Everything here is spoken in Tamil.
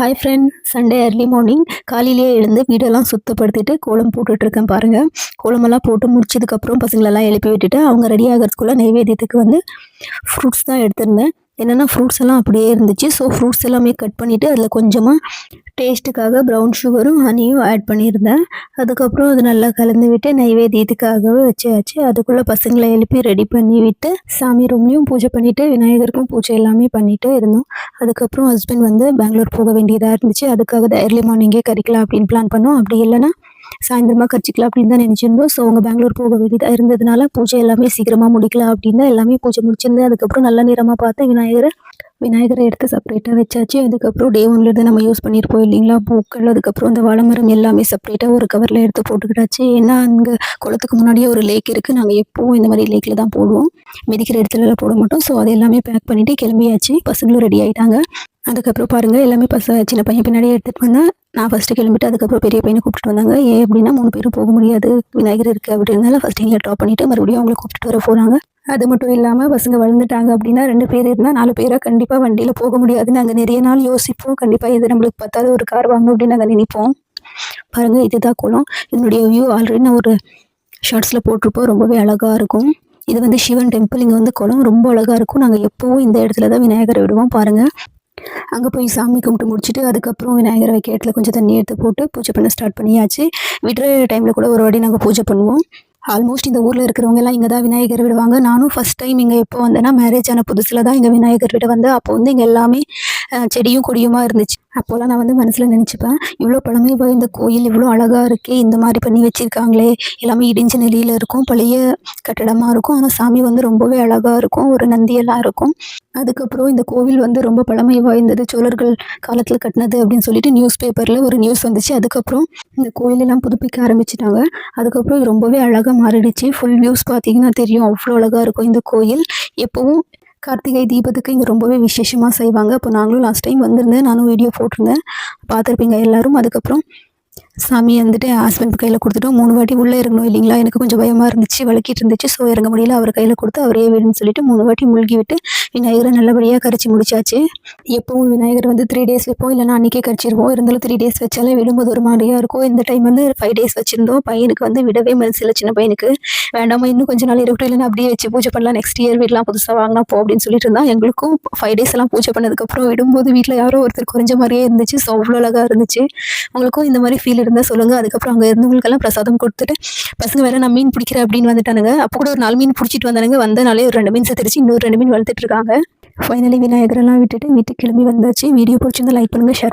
Hi friend, Sunday early morning காலையிலேயே எழுந்து வீடெல்லாம் சுத்தப்படுத்திட்டு கோலம் போட்டுட்ருக்கேன் பாருங்கள். கோலமெல்லாம் போட்டு முடிச்சதுக்கப்புறம் பசங்களெல்லாம் எழுப்பி விட்டுட்டு அவங்க ரெடி ஆகிறதுக்குள்ளே நைவேத்தியத்துக்கு வந்து ஃப்ரூட்ஸ் தான் எடுத்திருந்தேன். என்னென்னா ஃப்ரூட்ஸ் எல்லாம் அப்படியே இருந்துச்சு. ஸோ ஃப்ரூட்ஸ் எல்லாமே கட் பண்ணிவிட்டு அதில் கொஞ்சமாக டேஸ்ட்டுக்காக ப்ரௌன் சுகரும் ஹனியும் ஆட் பண்ணியிருந்தேன். அதுக்கப்புறம் அது நல்லா கலந்து விட்டு நைவேத்தியத்துக்காகவே வச்சாச்சு. அதுக்குள்ளே பசங்களை எழுப்பி ரெடி பண்ணி விட்டு சாமி ரூம்லேயும் பூஜை பண்ணிவிட்டு விநாயகருக்கும் பூஜை எல்லாமே பண்ணிகிட்டு இருந்தோம். அதுக்கப்புறம் ஹஸ்பண்ட் வந்து பெங்களூர் போக வேண்டியதாக இருந்துச்சு. அதுக்காக தான் ஏர்லி மார்னிங்கே கறிக்கலாம் அப்படின்னு பிளான் பண்ணோம். அப்படி இல்லைன்னா சாயந்தரமாக கறிச்சிக்கலாம் அப்படின்னு தான் நினச்சிருந்தோம். ஸோ அவங்க பெங்களூர் போக வேண்டியதாக இருந்ததுனால பூஜை எல்லாமே சீக்கிரமாக முடிக்கலாம் அப்படின்னு தான் எல்லாமே பூஜை முடிச்சிருந்தேன். அதுக்கப்புறம் நல்ல நேரமாக பார்த்து விநாயகரை எடுத்து செப்பரேட்டாக வச்சாச்சு. அதுக்கப்புறம் டே ஒன்லேருந்து நம்ம யூஸ் பண்ணியிருப்போம் இல்லைங்களா, பூக்கள், அதுக்கப்புறம் அந்த வாழைமரம் எல்லாமே செப்பரேட்டாக ஒரு கவரில் எடுத்து போட்டுக்கிட்டாச்சு. ஏன்னா அங்கே குளத்துக்கு முன்னாடியே ஒரு லேக் இருக்குது. நாங்கள் எப்போவும் இந்த மாதிரி லேக்கில் தான் போடுவோம், மிதிக்கிற இடத்துலலாம் போட மாட்டோம். ஸோ அது எல்லாமே பேக் பண்ணிவிட்டு கிளம்பியாச்சு. பசங்களும் ரெடி ஆகிட்டாங்க. அதுக்கப்புறம் பாருங்கள், எல்லாமே சின்ன பையன் பின்னாடியே எடுத்துகிட்டு வந்தேன். நான் ஃபஸ்ட்டு கிளம்பிட்டு அதுக்கப்புறம் பெரிய பையனை கூப்பிட்டு வந்தாங்க. ஏன் அப்படின்னா 3 பேரும் போக முடியாது, விநாயகர் இருக்குது அப்படின்றதுனால ஃபஸ்ட்டு எங்களை ட்ராப் பண்ணிவிட்டு மறுபடியும் அவங்கள கூப்பிட்டு வர போகிறாங்க. அது மட்டும் இல்லாமல் பசங்க வளர்ந்துட்டாங்க அப்படின்னா 2 பேர் இருந்தால் 4 பேராக கண்டிப்பாக வண்டியில் போக முடியாது. நாங்கள் நிறைய நாள் யோசிப்போம், கண்டிப்பாக இது நம்மளுக்கு பத்தாது, ஒரு கார் வாங்கணும் அப்படின்னு நாங்கள் நினைப்போம். பாருங்கள், இதுதான் குளம். இதனுடைய வியூ ஆல்ரெடி நான் ஒரு ஷார்ட்ஸில் போட்டிருப்போம். ரொம்பவே அழகாக இருக்கும். இது வந்து சிவன் டெம்பிள். இங்கே வந்து குளம் ரொம்ப அழகாக இருக்கும். நாங்கள் எப்போவும் இந்த இடத்துல தான் விநாயகரை விடுவோம். பாருங்கள், அங்கே போய் சாமி கும்பிட்டு முடிச்சுட்டு அதுக்கப்புறம் விநாயகரை வைக்க இடத்துல கொஞ்சம் தண்ணி எடுத்து போட்டு பூஜை பண்ண ஸ்டார்ட் பண்ணியாச்சு. விடுற டைமில் கூட ஒரு வாட்டி நாங்கள் பூஜை பண்ணுவோம். ஆல்மோஸ்ட் இந்த ஊரில் இருக்கிறவங்க எல்லாம் இங்கே தான் விநாயகர் விடுவாங்க. நானும் ஃபஸ்ட் டைம் இங்கே எப்போ வந்தேன்னா மேரேஜ் ஆன புதுசில் தான் இங்கே விநாயகர் விட வந்தேன். அப்போ வந்து இங்கே எல்லாமே செடியும் கொடியுமாக இருந்துச்சு. அப்போல்லாம் நான் வந்து மனசில் நினச்சிப்பேன், இவ்வளோ பழமை வாய்ந்த கோயில் இவ்வளோ அழகாக இருக்கே, இந்த மாதிரி பண்ணி வச்சுருக்காங்களே. எல்லாமே இடிஞ்ச நிலையில் இருக்கும், பழைய கட்டடமாக இருக்கும். ஆனால் சாமி வந்து ரொம்பவே அழகாக இருக்கும், ஒரு நந்தியெல்லாம் இருக்கும். அதுக்கப்புறம் இந்த கோவில் வந்து ரொம்ப பழமை வாய்ந்தது, சோழர்கள் காலத்தில் கட்டினது அப்படின்னு சொல்லிட்டு நியூஸ் பேப்பரில் ஒரு நியூஸ் வந்துச்சு. அதுக்கப்புறம் இந்த கோயிலெல்லாம் புதுப்பிக்க ஆரம்பிச்சிட்டாங்க. அதுக்கப்புறம் இது ரொம்பவே அழகாக மாறிடுச்சு. ஃபுல் வியூஸ் பார்த்தீங்கன்னா தெரியும், அவ்வளோ அழகாக இருக்கும் இந்த கோயில். எப்போவும் கார்த்திகை தீபத்துக்கு இங்கே ரொம்பவே விசேஷமாக செய்வாங்க. அப்போ நாங்களும் லாஸ்ட் டைம் வந்திருந்தேன், நானும் வீடியோ போட்டிருந்தேன், பார்த்துருப்பீங்க எல்லோரும். அதுக்கப்புறம் சாமி வந்துட்டு ஹஸ்பண்ட் கையில் கொடுத்துட்டோம். 3 வாட்டி உள்ளே இறங்கணும் இல்லைங்களா, எனக்கு கொஞ்சம் பயமாக இருந்துச்சு, வலிக்கிட்டு இருந்துச்சு. ஸோ இறங்க முடியல, அவர் கையில் கொடுத்து அவரே விடுன்னு சொல்லிட்டு 3 வாட்டி மூழ்கி விட்டு விநாயகரை நல்லபடியாக கரைச்சி முடிச்சாச்சு. எப்போவும் விநாயகர் வந்து 3 டேஸ் வைப்போம், இல்லைனா அன்றைக்கே கரைச்சிருவோம். இருந்தாலும் 3 டேஸ் வச்சாலே விடும்போது ஒரு மாதிரியாக இருக்கும். இந்த டைம் வந்து 5 டேஸ் வச்சுருந்தோம். பையனுக்கு வந்து விடவே மனசில்லை, சின்ன பையனுக்கு. வேண்டாமா, இன்னும் கொஞ்சம் நாள் இருக்கட்டும், இல்லைன்னா அப்படியே வச்சு பூஜை பண்ணலாம், நெக்ஸ்ட் இயர் வீடெலாம் புதுசாக வாங்கினா போ அப்படின்னு சொல்லிட்டு இருந்தான். எங்களுக்கும் 5 டேஸ் எல்லாம் பூஜை பண்ணதுக்கப்புறம் விடும்போது வீட்டில் யாரோ ஒருத்தர் குறைஞ்ச மாதிரியே இருந்துச்சு. ஸோ அவ்வளோ அழகாக இருந்துச்சு. உங்களுக்கும் இந்த மாதிரி ஃபீல் இருந்தால் சொல்லுங்கள். அதுக்கப்புறம் அங்கே இருந்தவங்களுக்கெல்லாம் பிரசாதம் கொடுத்துட்டு பசங்க வேறு நான் மீன் பிடிக்கிறேன் அப்படின்னு வந்துட்டானுங்க. அப்போ கூட ஒரு 4 மீன் பிடிச்சிட்டு வந்தானுங்க. வந்தனாலே ஒரு 2 மீன் செத்துருச்சு, இன்னொரு 2 மீன் வளர்த்துட்டு இருக்காங்க. ஃபைனலி விநாயகரெல்லாம் விட்டுட்டு வீட்டுக்கு கிளம்பி வந்தாச்சு. வீடியோ பிடிச்சிருந்தா லைக் பண்ணுங்கள், ஷேர்